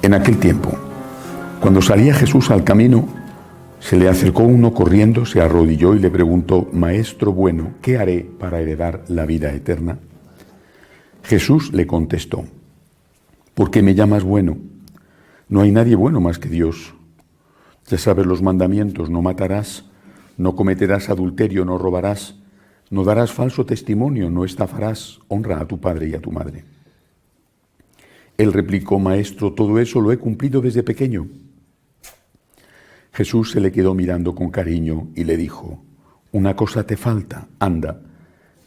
En aquel tiempo, cuando salía Jesús al camino, se le acercó uno corriendo, se arrodilló y le preguntó: Maestro bueno, ¿qué haré para heredar la vida eterna? Jesús le contestó: ¿por qué me llamas bueno? No hay nadie bueno más que Dios. Ya sabes los mandamientos: no matarás, no cometerás adulterio, no robarás, no darás falso testimonio, no estafarás, honra a tu padre y a tu madre. Él replicó: Maestro, todo eso lo he cumplido desde pequeño. Jesús se le quedó mirando con cariño y le dijo: una cosa te falta, anda,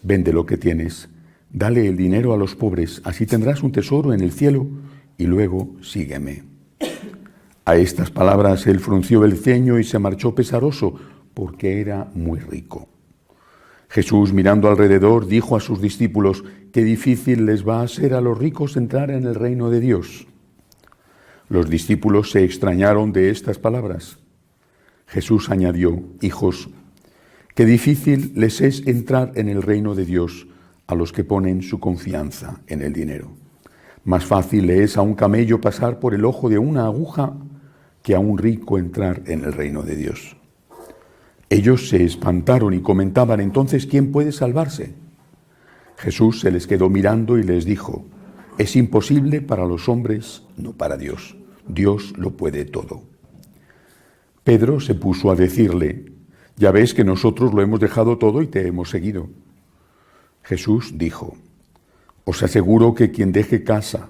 vende lo que tienes, dale el dinero a los pobres, así tendrás un tesoro en el cielo, y luego sígueme. A estas palabras él frunció el ceño y se marchó pesaroso, porque era muy rico. Jesús, mirando alrededor, dijo a sus discípulos: qué difícil les va a ser a los ricos entrar en el reino de Dios. Los discípulos se extrañaron de estas palabras. Jesús añadió: hijos, qué difícil les es entrar en el reino de Dios a los que ponen su confianza en el dinero. Más fácil le es a un camello pasar por el ojo de una aguja que a un rico entrar en el reino de Dios. Ellos se espantaron y comentaban: entonces, ¿quién puede salvarse? Jesús se les quedó mirando y les dijo: es imposible para los hombres, no para Dios. Dios lo puede todo. Pedro se puso a decirle: ya ves que nosotros lo hemos dejado todo y te hemos seguido. Jesús dijo: os aseguro que quien deje casa,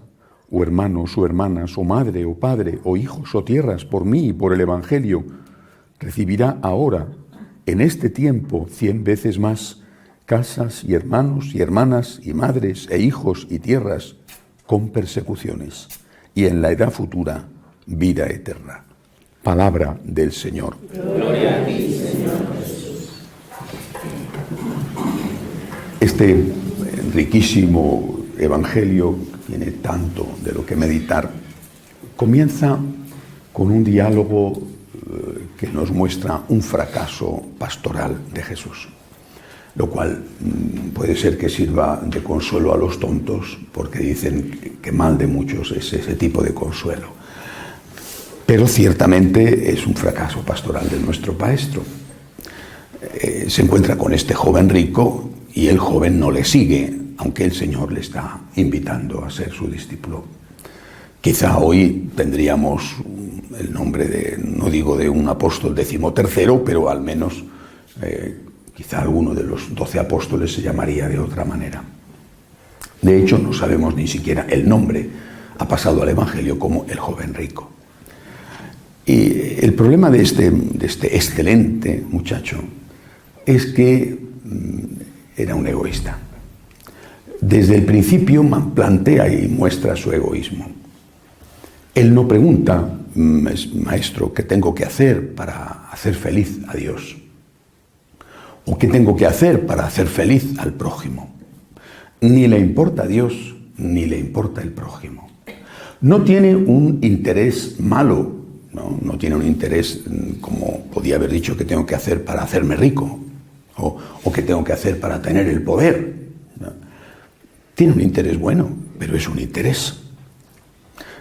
o hermanos, o hermanas, o madre, o padre, o hijos, o tierras, por mí y por el Evangelio, recibirá ahora, en este tiempo, 100 veces más, casas y hermanos y hermanas y madres e hijos y tierras, con persecuciones, y en la edad futura, vida eterna. Palabra del Señor. Gloria a ti, Señor Jesús. Este riquísimo Evangelio tiene tanto de lo que meditar. Comienza con un diálogo que nos muestra un fracaso pastoral de Jesús, lo cual puede ser que sirva de consuelo a los tontos, porque dicen que mal de muchos es ese tipo de consuelo. Pero ciertamente es un fracaso pastoral de nuestro maestro. Se encuentra con este joven rico y el joven no le sigue, aunque el Señor le está invitando a ser su discípulo. Quizá hoy tendríamos el nombre de, no digo de un apóstol 13º, pero al menos quizá alguno de los 12 apóstoles se llamaría de otra manera. De hecho, no sabemos ni siquiera el nombre. Ha pasado al Evangelio como el joven rico. Y el problema de este excelente muchacho es que era un egoísta. Desde el principio plantea y muestra su egoísmo. Él no pregunta: maestro, ¿qué tengo que hacer para hacer feliz a Dios? ¿O qué tengo que hacer para hacer feliz al prójimo? Ni le importa a Dios, ni le importa el prójimo. No tiene un interés malo, no tiene un interés como podía haber dicho que tengo que hacer para hacerme rico, o que tengo que hacer para tener el poder. Tiene un interés bueno, pero es un interés.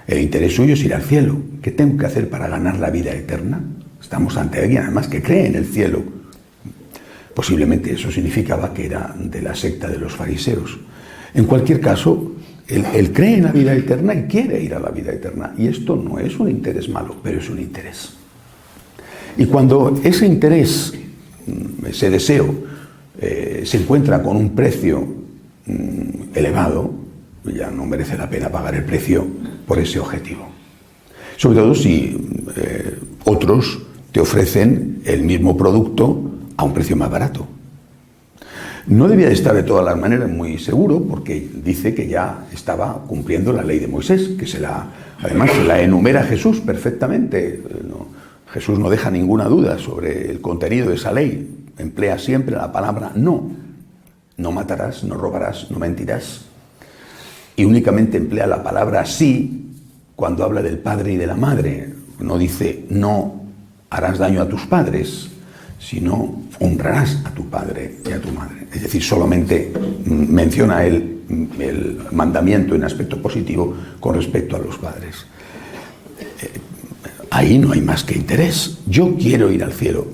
El interés suyo es ir al cielo. ¿Qué tengo que hacer para ganar la vida eterna? Estamos ante alguien además que cree en el cielo. Posiblemente eso significaba que era de la secta de los fariseos. En cualquier caso, él cree en la vida eterna y quiere ir a la vida eterna. Y esto no es un interés malo, pero es un interés. Y cuando ese interés, ese deseo, se encuentra con un precio elevado, ya no merece la pena pagar el precio por ese objetivo. Sobre todo si otros te ofrecen el mismo producto a un precio más barato. No debía de estar de todas las maneras muy seguro, porque dice que ya estaba cumpliendo la ley de Moisés, que además se la enumera Jesús perfectamente. Jesús no deja ninguna duda sobre el contenido de esa ley. Emplea siempre la palabra no. No matarás, no robarás, no mentirás. Y únicamente emplea la palabra sí cuando habla del padre y de la madre. No dice no harás daño a tus padres, sino honrarás a tu padre y a tu madre. Es decir, solamente menciona el mandamiento en aspecto positivo con respecto a los padres. ahí no hay más que interés. Yo quiero ir al cielo.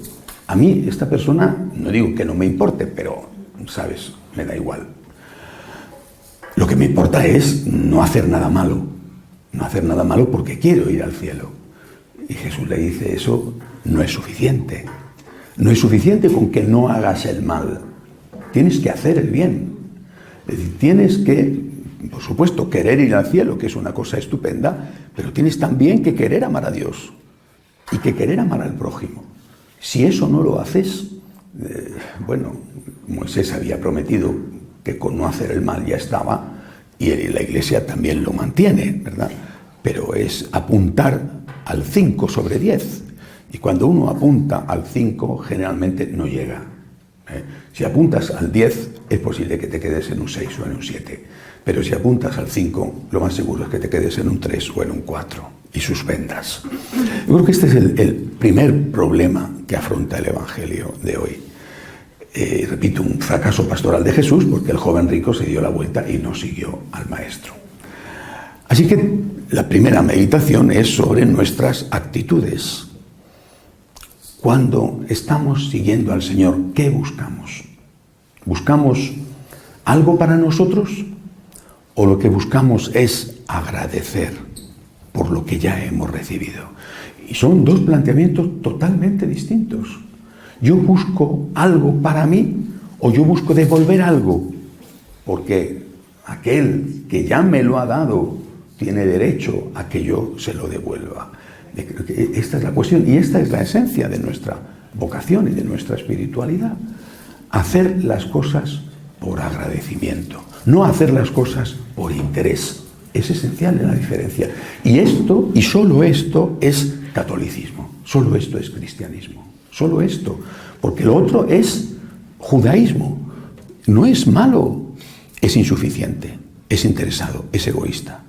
A mí esta persona, no digo que no me importe, pero, ¿sabes?, me da igual. Lo que me importa es no hacer nada malo. No hacer nada malo porque quiero ir al cielo. Y Jesús le dice, eso no es suficiente. No es suficiente con que no hagas el mal. Tienes que hacer el bien. Es decir, tienes que, por supuesto, querer ir al cielo, que es una cosa estupenda, pero tienes también que querer amar a Dios y que querer amar al prójimo. Si eso no lo haces, bueno, Moisés había prometido que con no hacer el mal ya estaba, y la Iglesia también lo mantiene, ¿verdad? Pero es apuntar al 5 sobre 10. Y cuando uno apunta al 5, generalmente no llega. Si apuntas al 10, es posible que te quedes en un 6 o en un 7. Pero si apuntas al 5, lo más seguro es que te quedes en un 3 o en un 4 y suspendas. Yo creo que este es el primer problema que afronta el Evangelio de hoy. Repito, un fracaso pastoral de Jesús, porque el joven rico se dio la vuelta y no siguió al maestro. Así que la primera meditación es sobre nuestras actitudes. Cuando estamos siguiendo al Señor, ¿qué buscamos? ¿Buscamos algo para nosotros? ¿O lo que buscamos es agradecer por lo que ya hemos recibido? Y son dos planteamientos totalmente distintos. ¿Yo busco algo para mí o yo busco devolver algo? Porque aquel que ya me lo ha dado tiene derecho a que yo se lo devuelva. Esta es la cuestión y esta es la esencia de nuestra vocación y de nuestra espiritualidad. Hacer las cosas por agradecimiento, no hacer las cosas por interés. Es esencial la diferencia. Y esto, y solo esto, es catolicismo. Solo esto es cristianismo. Solo esto, porque lo otro es judaísmo. No es malo, es insuficiente, es interesado, es egoísta.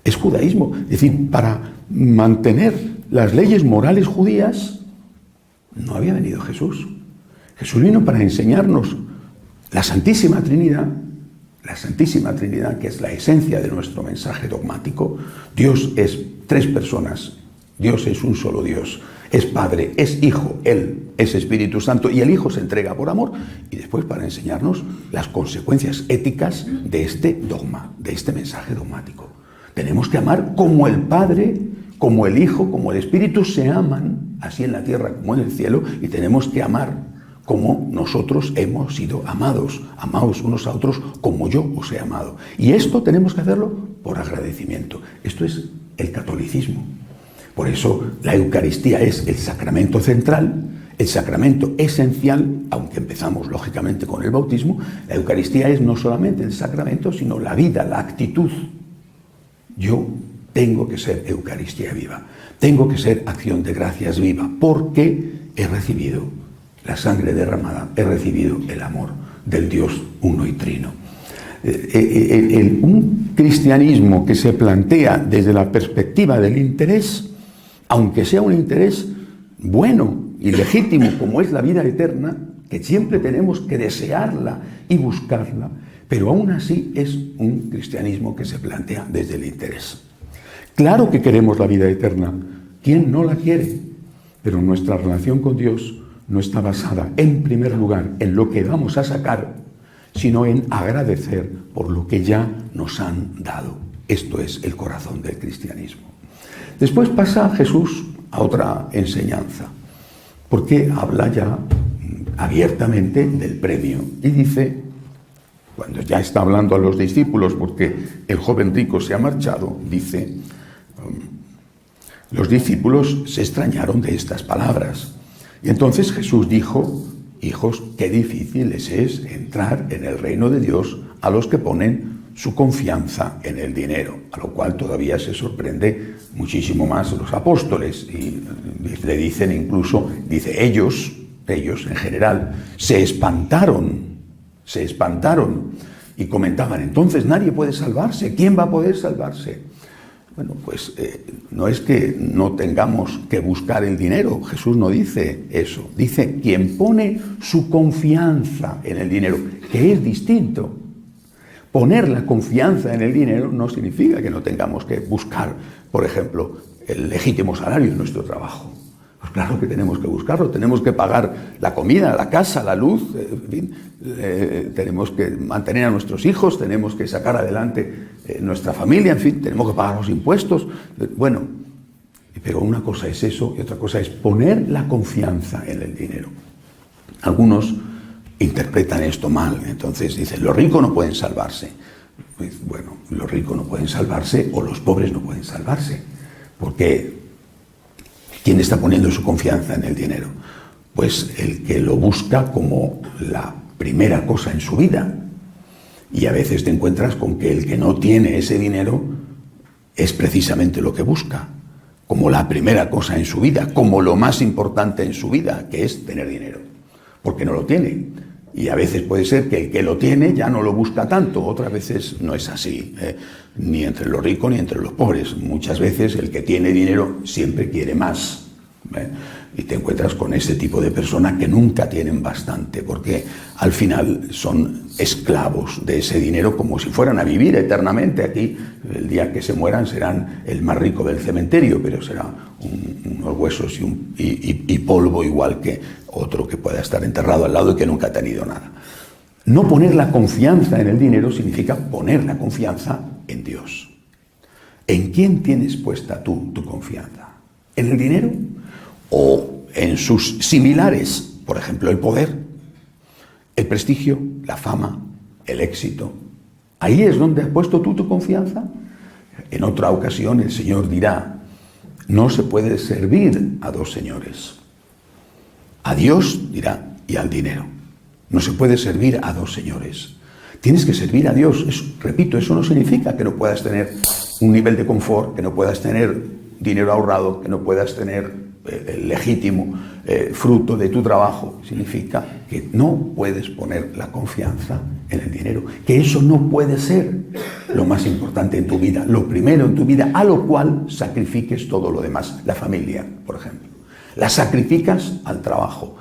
Es judaísmo. Es decir, para mantener las leyes morales judías no había venido Jesús. Jesús vino para enseñarnos la Santísima Trinidad, que es la esencia de nuestro mensaje dogmático. Dios es tres personas, Dios es un solo Dios. Es Padre, es Hijo, Él es Espíritu Santo y el Hijo se entrega por amor y después para enseñarnos las consecuencias éticas de este dogma, de este mensaje dogmático. Tenemos que amar como el Padre, como el Hijo, como el Espíritu se aman, así en la tierra como en el cielo, y tenemos que amar como nosotros hemos sido amados. Amaos unos a otros como yo os he amado. Y esto tenemos que hacerlo por agradecimiento. Esto es el catolicismo. Por eso la Eucaristía es el sacramento central, el sacramento esencial, aunque empezamos lógicamente con el bautismo. La Eucaristía es no solamente el sacramento, sino la vida, la actitud. Yo tengo que ser Eucaristía viva, tengo que ser acción de gracias viva, porque he recibido la sangre derramada, he recibido el amor del Dios uno y trino. Un cristianismo que se plantea desde la perspectiva del interés, aunque sea un interés bueno y legítimo como es la vida eterna, que siempre tenemos que desearla y buscarla, pero aún así es un cristianismo que se plantea desde el interés. Claro que queremos la vida eterna, ¿quién no la quiere? Pero nuestra relación con Dios no está basada en primer lugar en lo que vamos a sacar, sino en agradecer por lo que ya nos han dado. Esto es el corazón del cristianismo. Después pasa Jesús a otra enseñanza, porque habla ya abiertamente del premio y dice, cuando ya está hablando a los discípulos porque el joven rico se ha marchado, dice, los discípulos se extrañaron de estas palabras. Y entonces Jesús dijo, hijos, qué difícil les es entrar en el reino de Dios a los que ponen su confianza en el dinero, a lo cual todavía se sorprende muchísimo más los apóstoles y le dicen incluso, dice, ellos en general, se espantaron y comentaban, entonces nadie puede salvarse, ¿quién va a poder salvarse? Bueno, pues no es que no tengamos que buscar el dinero, Jesús no dice eso, dice quien pone su confianza en el dinero, que es distinto. Poner la confianza en el dinero no significa que no tengamos que buscar, por ejemplo, el legítimo salario de nuestro trabajo. Pues claro que tenemos que buscarlo, tenemos que pagar la comida, la casa, la luz, en fin, tenemos que mantener a nuestros hijos, tenemos que sacar adelante nuestra familia, en fin, tenemos que pagar los impuestos. Bueno, pero una cosa es eso y otra cosa es poner la confianza en el dinero. Algunos interpretan esto mal, entonces dicen, los ricos no pueden salvarse. Pues, bueno, los ricos no pueden salvarse o los pobres no pueden salvarse, porque ¿quién está poniendo su confianza en el dinero? Pues el que lo busca como la primera cosa en su vida. Y a veces te encuentras con que el que no tiene ese dinero es precisamente lo que busca, como la primera cosa en su vida, como lo más importante en su vida, que es tener dinero, porque no lo tiene. Y a veces puede ser que el que lo tiene ya no lo busca tanto, otras veces no es así, ni entre los ricos ni entre los pobres. Muchas veces el que tiene dinero siempre quiere más. Y te encuentras con ese tipo de personas que nunca tienen bastante, porque al final son esclavos de ese dinero como si fueran a vivir eternamente. Aquí, el día que se mueran, serán el más rico del cementerio, pero será unos huesos y polvo, igual que otro que pueda estar enterrado al lado y que nunca ha tenido nada. No poner la confianza en el dinero significa poner la confianza en Dios. ¿En quién tienes puesta tú tu confianza? ¿En el dinero? ¿O en sus similares? Por ejemplo, el poder, el prestigio, la fama, el éxito. ¿Ahí es donde has puesto tú tu confianza? En otra ocasión el Señor dirá, no se puede servir a dos señores. A Dios, dirá, y al dinero. No se puede servir a dos señores. Tienes que servir a Dios. Repito, eso no significa que no puedas tener un nivel de confort, que no puedas tener dinero ahorrado, que no puedas tener el legítimo fruto de tu trabajo. Significa que no puedes poner la confianza en el dinero, que eso no puede ser lo más importante en tu vida, lo primero en tu vida, a lo cual sacrifiques todo lo demás. La familia, por ejemplo, la sacrificas al trabajo.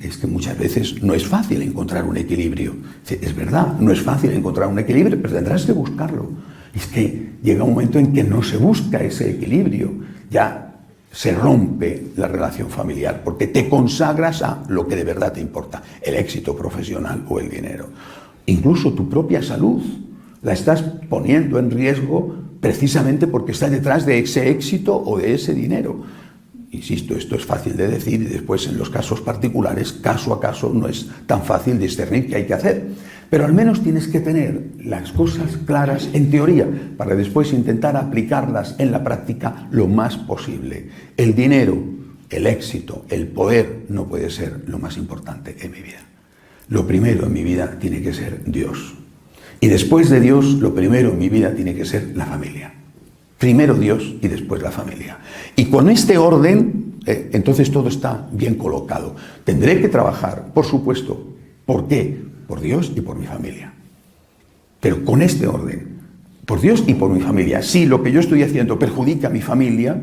Es que muchas veces no es fácil encontrar un equilibrio. Es verdad, no es fácil encontrar un equilibrio, pero tendrás que buscarlo. Es que llega un momento en que no se busca ese equilibrio, ya se rompe la relación familiar, porque te consagras a lo que de verdad te importa, el éxito profesional o el dinero. Incluso tu propia salud la estás poniendo en riesgo precisamente porque estás detrás de ese éxito o de ese dinero. Insisto, esto es fácil de decir y después en los casos particulares, caso a caso, no es tan fácil discernir qué hay que hacer. Pero al menos tienes que tener las cosas claras en teoría para después intentar aplicarlas en la práctica lo más posible. El dinero, el éxito, el poder no puede ser lo más importante en mi vida. Lo primero en mi vida tiene que ser Dios. Y después de Dios, lo primero en mi vida tiene que ser la familia. Primero Dios y después la familia. Y con este orden, entonces todo está bien colocado. Tendré que trabajar, por supuesto. ¿Por qué? Por Dios y por mi familia. Pero con este orden, por Dios y por mi familia. Si lo que yo estoy haciendo perjudica a mi familia,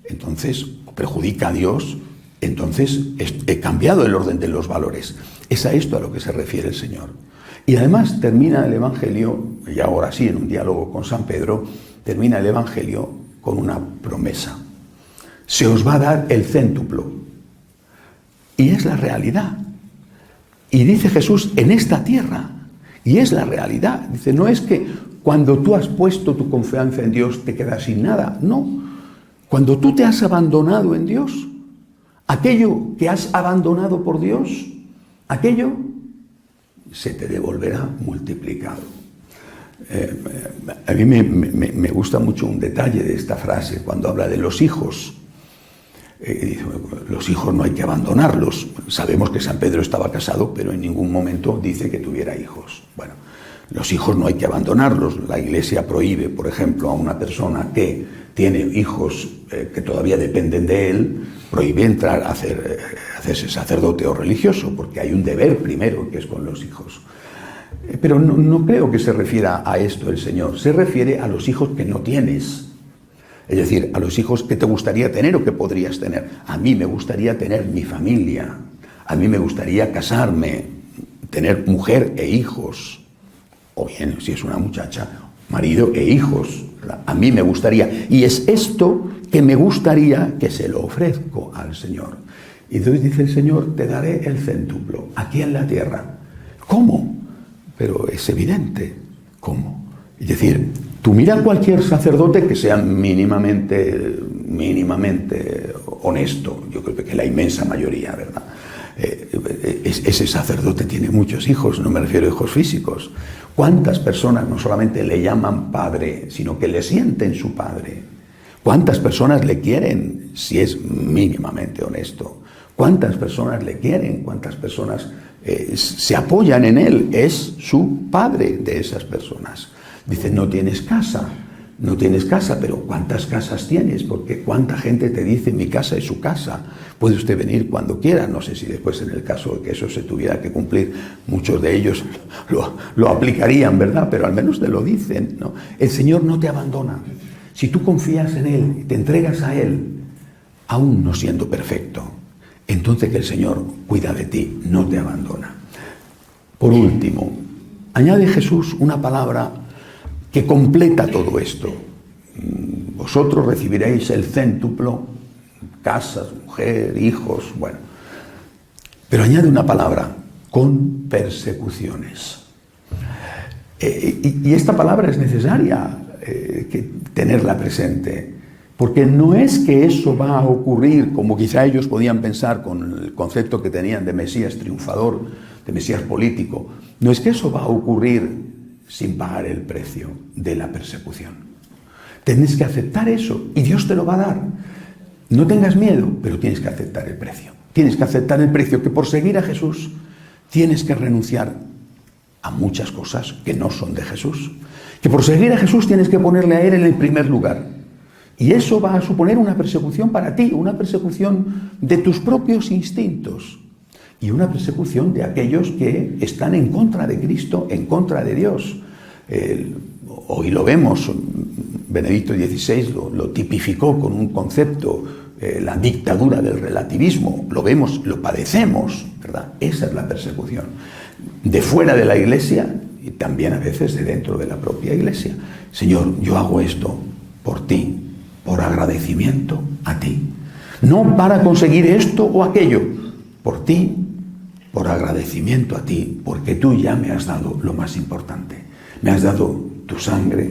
entonces perjudica a Dios, entonces he cambiado el orden de los valores. Es a esto a lo que se refiere el Señor. Y además termina el Evangelio, y ahora sí en un diálogo con San Pedro, termina el Evangelio con una promesa. Se os va a dar el céntuplo. Y es la realidad. Y dice Jesús, en esta tierra. Y es la realidad. Dice, no es que cuando tú has puesto tu confianza en Dios te quedas sin nada. No. Cuando tú te has abandonado en Dios, aquello que has abandonado por Dios, aquello se te devolverá multiplicado. A mí me gusta mucho un detalle de esta frase cuando habla de los hijos. Dice, los hijos no hay que abandonarlos. Sabemos que San Pedro estaba casado, pero en ningún momento dice que tuviera hijos. Bueno, los hijos no hay que abandonarlos. La Iglesia prohíbe, por ejemplo, a una persona que tiene hijos que todavía dependen de él, prohíbe entrar a hacerse sacerdote o religioso, porque hay un deber primero que es con los hijos. Pero no creo que se refiera a esto el Señor. Se refiere a los hijos que no tienes. Es decir, a los hijos que te gustaría tener o que podrías tener. A mí me gustaría tener mi familia. A mí me gustaría casarme, tener mujer e hijos. O bien, si es una muchacha, marido e hijos. A mí me gustaría. Y es esto que me gustaría que se lo ofrezco al Señor. Y entonces dice el Señor, te daré el centuplo, aquí en la tierra. ¿Cómo? Pero es evidente, ¿cómo? Es decir, tú mira a cualquier sacerdote que sea mínimamente honesto, yo creo que la inmensa mayoría, ¿verdad? Ese sacerdote tiene muchos hijos, no me refiero a hijos físicos. ¿Cuántas personas no solamente le llaman padre, sino que le sienten su padre? ¿Cuántas personas le quieren si es mínimamente honesto? ¿Cuántas personas le quieren? ¿Cuántas personas se apoyan en él? Es su padre de esas personas. Dice, no tienes casa, pero ¿cuántas casas tienes? Porque cuánta gente te dice, mi casa es su casa. Puede usted venir cuando quiera. No sé si después, en el caso de que eso se tuviera que cumplir, muchos de ellos lo aplicarían, ¿verdad? Pero al menos te lo dicen, ¿no? El Señor no te abandona. Si tú confías en Él y te entregas a Él, aún no siendo perfecto, entonces que el Señor cuida de ti, no te abandona. Por último, añade Jesús una palabra que completa todo esto. Vosotros recibiréis el céntuplo, casas, mujer, hijos, bueno. Pero añade una palabra, con persecuciones. Y esta palabra es necesaria tenerla presente, porque no es que eso va a ocurrir como quizá ellos podían pensar con el concepto que tenían de Mesías triunfador, de Mesías político. No es que eso va a ocurrir sin pagar el precio de la persecución. Tienes que aceptar eso y Dios te lo va a dar. No tengas miedo, pero tienes que aceptar el precio. Tienes que aceptar el precio, que por seguir a Jesús tienes que renunciar a muchas cosas que no son de Jesús. Que por seguir a Jesús tienes que ponerle a Él en el primer lugar. Y eso va a suponer una persecución para ti, una persecución de tus propios instintos y una persecución de aquellos que están en contra de Cristo, en contra de Dios. Hoy lo vemos, Benedicto XVI lo tipificó con un concepto, la dictadura del relativismo. Lo vemos, lo padecemos, ¿verdad? Esa es la persecución. De fuera de la Iglesia y también a veces de dentro de la propia Iglesia. Señor, yo hago esto por ti, por agradecimiento a ti. No para conseguir esto o aquello, por ti, por agradecimiento a ti, porque tú ya me has dado lo más importante. Me has dado tu sangre,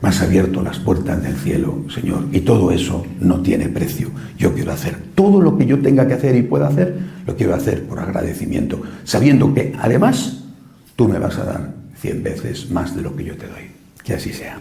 me has abierto las puertas del cielo, Señor, y todo eso no tiene precio. Yo quiero hacer todo lo que yo tenga que hacer y pueda hacer, lo quiero hacer por agradecimiento, sabiendo que además tú me vas a dar 100 veces más de lo que yo te doy. Que así sea.